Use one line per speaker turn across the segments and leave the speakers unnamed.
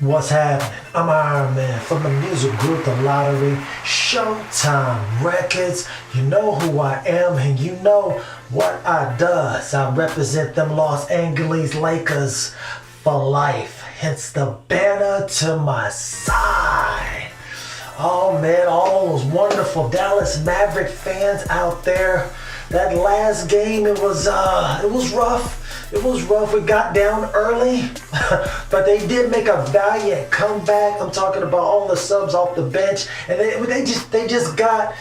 What's happening? I'm Iron Man from the music group theLottory, Showtime Records. You know who I am and you know what I does. I represent them Los Angeles Lakers for life. Hence the banner to my side. Oh man, all those wonderful Dallas Maverick fans out there. That last game, it was rough. It was rough. We got down early, but they did make a valiant comeback. I'm talking about all the subs off the bench, and they just got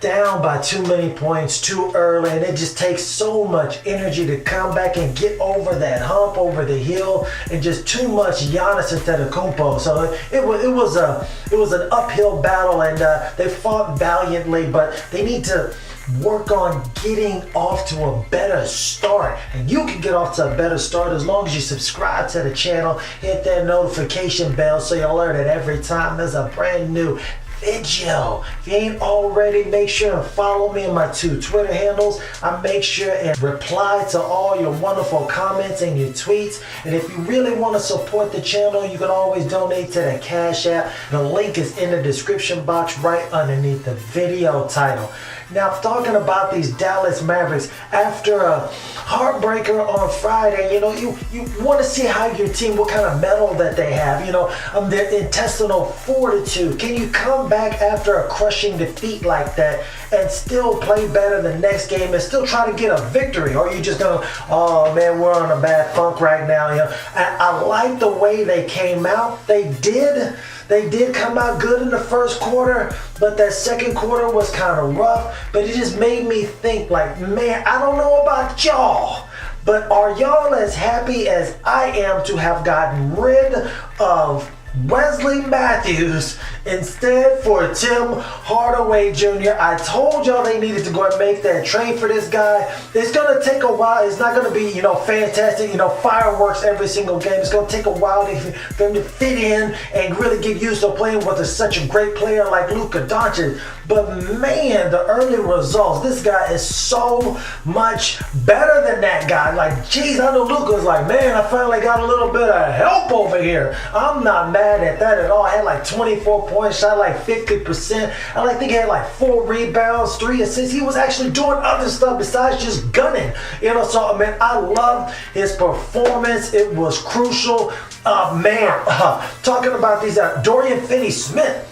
down by too many points too early, and it just takes so much energy to come back and get over that hump, over the hill, and just too much Giannis Antetokounmpo. So it was an uphill battle, and they fought valiantly, but they need to work on getting off to a better start. And you can get off to a better start as long as you subscribe to the channel, hit that notification bell so you'll learn it every time there's a brand new video. If you ain't already, make sure and follow me on my 2 Twitter handles. I make sure and reply to all your wonderful comments and your tweets. And if you really want to support the channel, you can always donate to the Cash App. The link is in the description box right underneath the video title. Now, talking about these Dallas Mavericks, after a heartbreaker on Friday, you want to see how your team, what kind of mettle that they have, their intestinal fortitude. Can you come back after a crushing defeat like that and still play better the next game and still try to get a victory? Or are you just going, oh man, we're on a bad funk right now? I like the way they came out. They did come out good in the first quarter, but that second quarter was kind of rough. But it just made me think, like, man, I don't know about y'all, but are y'all as happy as I am to have gotten rid of Wesley Matthews instead for Tim Hardaway Jr.? I told y'all they needed to go and make that trade for this guy. It's going to take a while. It's not going to be, fantastic, fireworks every single game. It's going to take a while for him to fit in and really get used to playing with such a great player like Luka Doncic. But man, the early results, this guy is so much better than that guy. Like, geez, I know Luka's like, man, I finally got a little bit of help over here. I'm not mad at that at all. I had like 24 points, shot like 50%. I think he had like 4 rebounds, 3 assists. He was actually doing other stuff besides just gunning. So, man, I loved his performance. It was crucial. Talking about these, Dorian Finney-Smith,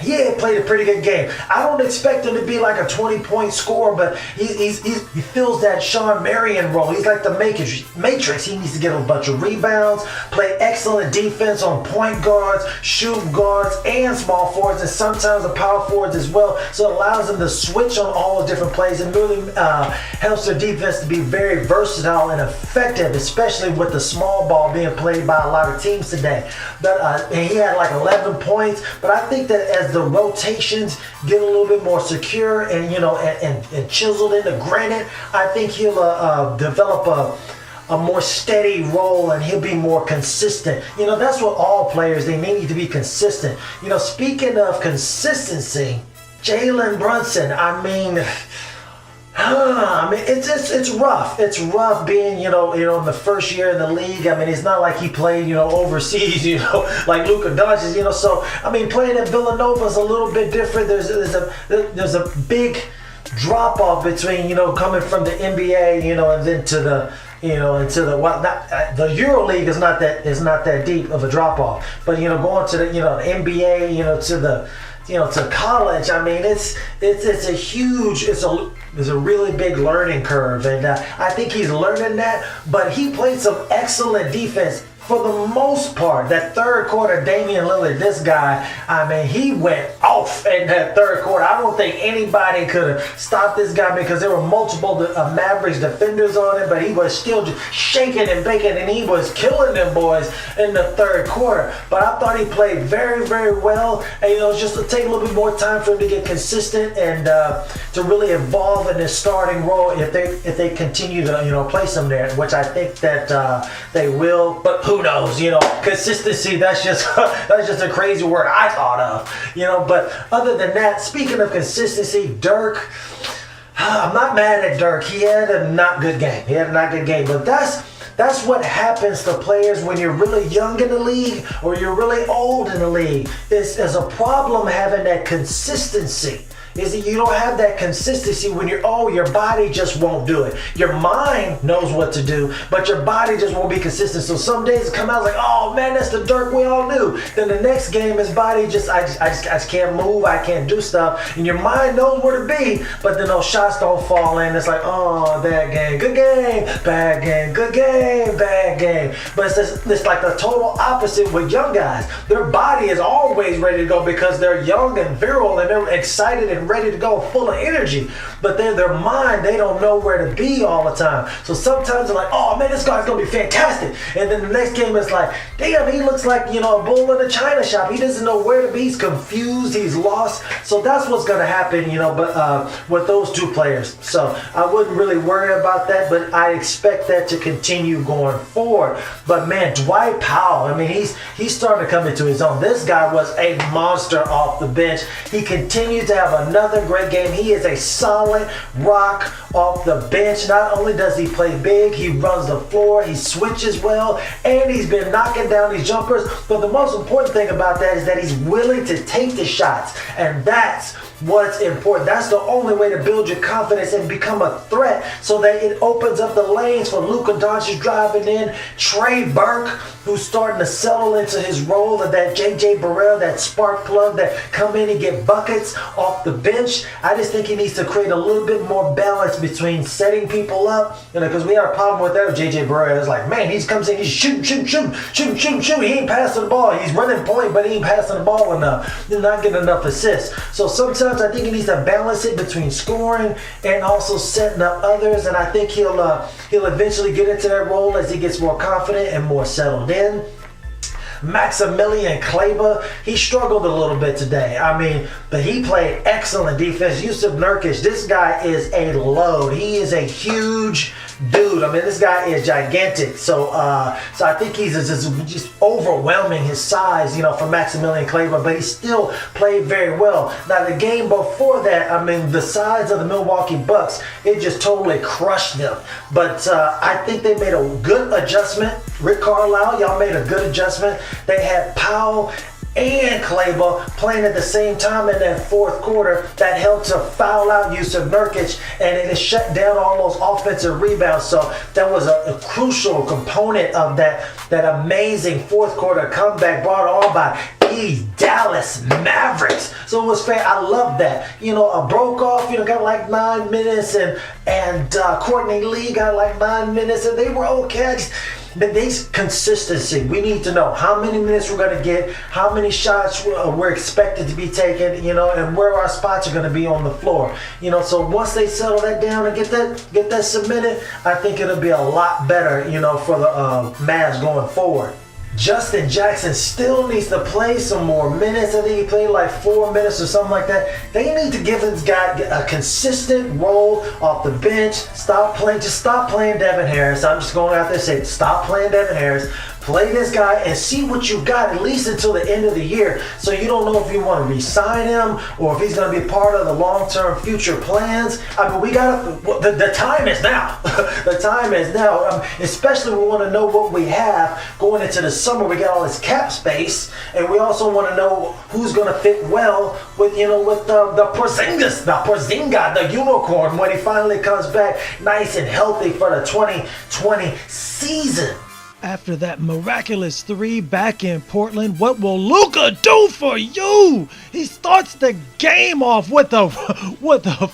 he had played a pretty good game. I don't expect him to be like a 20-point scorer, but he fills that Sean Marion role. He's like the Matrix. He needs to get a bunch of rebounds, play excellent defense on point guards, shoot guards, and small forwards, and sometimes the power forwards as well. So it allows them to switch on all the different plays and really helps their defense to be very versatile and effective, especially with the small ball being played by a lot of teams today. But and he had like 11 points, but I think that as the rotations get a little bit more secure and and chiseled into granite, I think he'll develop a more steady role and he'll be more consistent. That's what all players, they need to be consistent. Speaking of consistency, Jalen Brunson, it's rough. It's rough being, in the first year in the league. It's not like he played, overseas, like Luka Doncic, So, playing at Villanova is a little bit different. There's a big drop off between, coming from the NBA, and then to the, into the EuroLeague is not that deep of a drop off. But going to the, the NBA, to the, to college, it's a really big learning curve, and I think he's learning that. But he played some excellent defense for the most part. That third quarter, Damian Lillard, this guy, he went off in that third quarter. I don't think anybody could have stopped this guy because there were multiple Mavericks defenders on him, but he was still just shaking and baking, and he was killing them boys in the third quarter. But I thought he played very, very well, and it's just to take a little bit more time for him to get consistent and to really evolve in his starting role if they continue to place him there, which I think that they will. But who knows? Consistency. That's just a crazy word I thought of. But other than that, speaking of consistency, Dirk. I'm not mad at Dirk. He had a not good game. But that's That's what happens to players when you're really young in the league or you're really old in the league. It's a problem having that consistency. Is that you don't have that consistency when you're old, your body just won't do it. Your mind knows what to do, but your body just won't be consistent. So some days it come out like, oh man, that's the Dirk we all knew. Then the next game, his body I just can't move, I can't do stuff. And your mind knows where to be, but then those shots don't fall in. It's like, oh, bad game, good game, bad game, good game, bad game. But it's like the total opposite with young guys. Their body is always ready to go because they're young and virile and they're excited and ready to go, full of energy. But then their mind, they don't know where to be all the time. So sometimes they're like, oh man, this guy's gonna be fantastic. And then the next game is like, damn, he looks like, a bull in a china shop. He doesn't know where to be. He's confused. He's lost. So that's what's gonna happen, but with those two players. So I wouldn't really worry about that, but I expect that to continue going forward. But man, Dwight Powell, I mean, he's starting to come into his own. This guy was a monster off the bench. He continued to have another great game. He is a solid rock off the bench. Not only does he play big, he runs the floor, he switches well, and he's been knocking down these jumpers. But the most important thing about that is that he's willing to take the shots, and that's what's important. That's the only way to build your confidence and become a threat, so that it opens up the lanes for Luka Doncic driving in, Trey Burke, who's starting to settle into his role of that JJ Burrell, that spark plug that come in and get buckets off the bench. I just think he needs to create a little bit more balance between setting people up, because we had a problem with that with JJ Burrell. It's like, man, he comes in, he's shooting. He ain't passing the ball. He's running point, but he ain't passing the ball enough. He's not getting enough assists. So sometimes I think he needs to balance it between scoring and also setting up others. And I think he'll eventually get into that role as he gets more confident and more settled in. Maximilian Kleber, he struggled a little bit today. But he played excellent defense. Jusuf Nurkic, this guy is a load. He is a huge dude. This guy is gigantic. So I think he's just overwhelming his size, for Maximilian Kleber, but he still played very well. Now, the game before that, the size of the Milwaukee Bucks, it just totally crushed them. But I think they made a good adjustment. Rick Carlisle, y'all made a good adjustment. They had Powell and Kleber playing at the same time in that fourth quarter. That helped to foul out Jusuf Nurkic, and it shut down all those offensive rebounds. So that was a crucial component of that amazing fourth quarter comeback brought on by these Dallas Mavericks. So it was fair. I love that. A Brokoff, got like 9 minutes, and Courtney Lee got like 9 minutes, and they were okay. But this consistency, we need to know how many minutes we're going to get, how many shots we're expected to be taken, and where our spots are going to be on the floor. So once they settle that down and get that submitted, I think it'll be a lot better, for the Mavs going forward. Justin Jackson still needs to play some more minutes. I think he played like 4 minutes or something like that. They need to give this guy a consistent role off the bench. Just stop playing Devin Harris. I'm just going out there and say, stop playing Devin Harris. Play this guy and see what you got at least until the end of the year. So you don't know if you want to re-sign him or if he's going to be part of the long-term future plans. We got the time is now. The time is now. Especially we want to know what we have going into the summer. We got all this cap space, and we also want to know who's going to fit well with the Porzingis, the unicorn, when he finally comes back nice and healthy for the 2020 season.
After that miraculous 3 back in Portland, what will Luka do for you? He starts the game off with a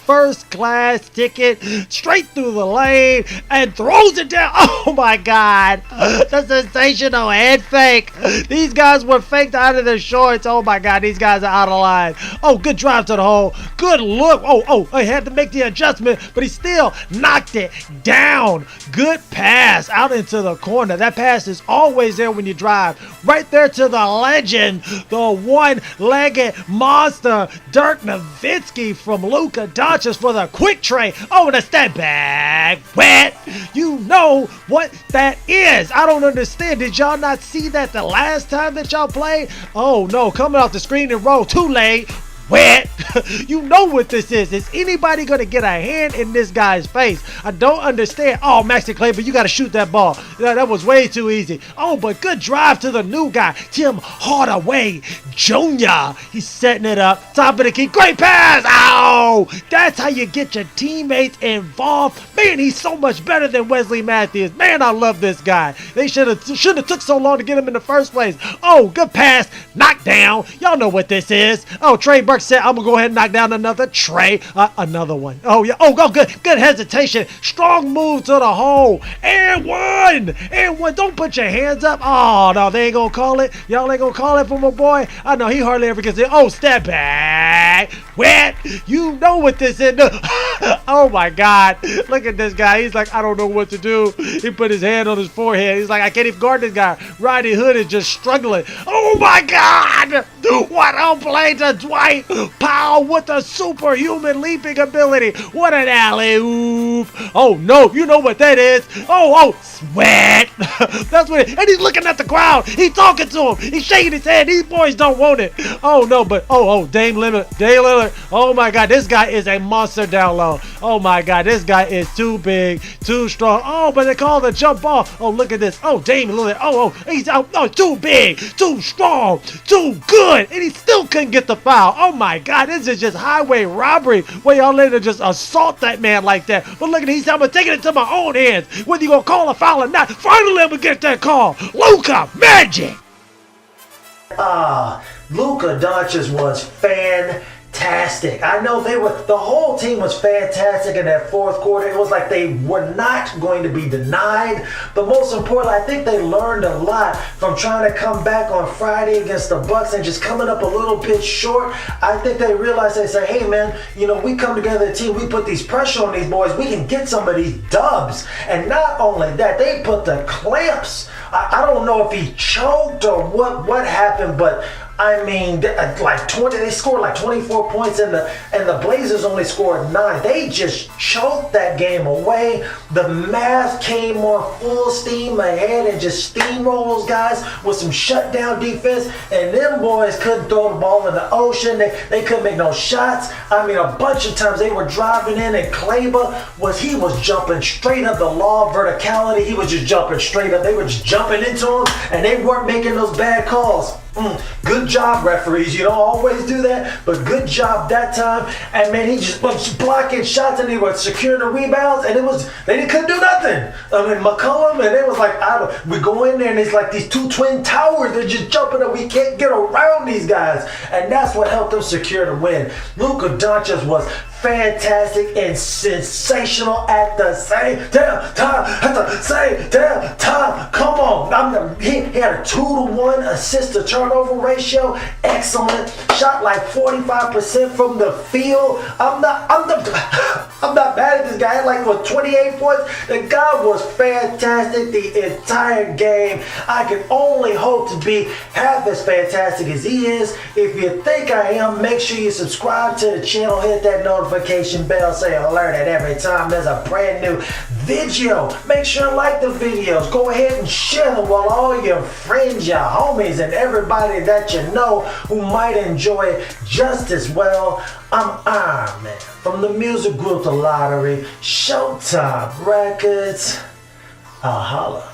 first-class ticket straight through the lane and throws it down. Oh my God, the sensational head fake. These guys were faked out of their shorts. Oh my God, these guys are out of line. Oh, good drive to the hole. Good look. Oh, he had to make the adjustment, but he still knocked it down. Good pass out into the corner. That pass is always there when you drive. Right there to the legend, the one-legged monster, Dirk Nowitzki from Luka Doncic for the quick tray. Oh, and a step back. Wet. You know what that is. I don't understand. Did y'all not see that the last time that y'all played? Oh, no. Coming off the screen and roll. Too late. Wet. You know what this is. Is anybody going to get a hand in this guy's face? I don't understand. Oh, Maxi Kleber, you got to shoot that ball. That was way too easy. Oh, but good drive to the new guy, Tim Hardaway Jr. He's setting it up. Top of the key. Great pass. Oh, that's how you get your teammates involved. Man, he's so much better than Wesley Matthews. Man, I love this guy. They shouldn't have took so long to get him in the first place. Oh, good pass. Knockdown. Y'all know what this is. Oh, Trey Burke said, I'm going to go ahead and knock down another Trey. Another one. Oh, yeah. Oh, go good. Good hesitation. Strong move to the hole. And one. And one. Don't put your hands up. Oh, no, they ain't going to call it. Y'all ain't going to call it for my boy. I know he hardly ever gets it. Oh, step back. Wet. You know what this is. Oh, my God. Look at this guy. He's like, I don't know what to do. He put his hand on his forehead. He's like, I can't even guard this guy. Rodney Hood is just struggling. Oh, my God. What a play to Dwight Powell with a superhuman leaping ability. What an alley-oop. Oh, no. You know what that is. Oh, sweat. That's what it is. And he's looking at the crowd. He's talking to him. He's shaking his head. These boys don't want it. Oh, no, but, Dame Lillard. Oh, my God. This guy is a monster down low. Oh, my God. This guy is too big, too strong. Oh, but they call the jump ball. Oh, look at this. Oh, Dame Lillard. He's too big, too strong, too good. And he still couldn't get the foul. Oh, my God. This is just highway robbery where y'all let him just assault that man like that. But look at he's I'm taking it to my own hands. Whether you going to call a foul or not. Finally, I'm going to get that call. Luka Magic.
Luka Doncic was fantastic. I know the whole team was fantastic in that fourth quarter. It was like they were not going to be denied. But most importantly, I think they learned a lot from trying to come back on Friday against the Bucks and just coming up a little bit short. I think they realized, they say, hey man, we come together as a team, we put these pressure on these boys, we can get some of these dubs. And not only that, they put the clamps. I don't know if he choked or what happened, but I mean, they scored like 24 points and the Blazers only scored 9. They just choked that game away. The Mavs came on full steam ahead and just steamrolled those guys with some shutdown defense. And them boys couldn't throw the ball in the ocean. They couldn't make no shots. I mean, a bunch of times they were driving in and Kleber was jumping straight up the law of verticality. He was just jumping straight up. They were just jumping into him and they weren't making those bad calls. Good job, referees. You don't always do that, but good job that time. And man, he just was blocking shots and he was securing the rebounds, and they couldn't do nothing. I mean, McCollum, and it was like, we go in there and it's like these two twin towers. They're just jumping and we can't get around these guys, and that's what helped them secure the win. Luka Doncic was fantastic and sensational at the same damn time. Come on. He had a 2-to-1 assist to turnover ratio. Excellent. Shot like 45% from the field. I'm not mad at this guy. He had like 28 points. The guy was fantastic the entire game. I can only hope to be half as fantastic as he is. If you think I am, make sure you subscribe to the channel, hit that notification bell, say alert at every time there's a brand new video. Make sure to like the videos. Go ahead and share them with all your friends, your homies, and everybody that you know who might enjoy it just as well. I'm Iron Man from the music group The Lottery, Showtime Records. I'll holla.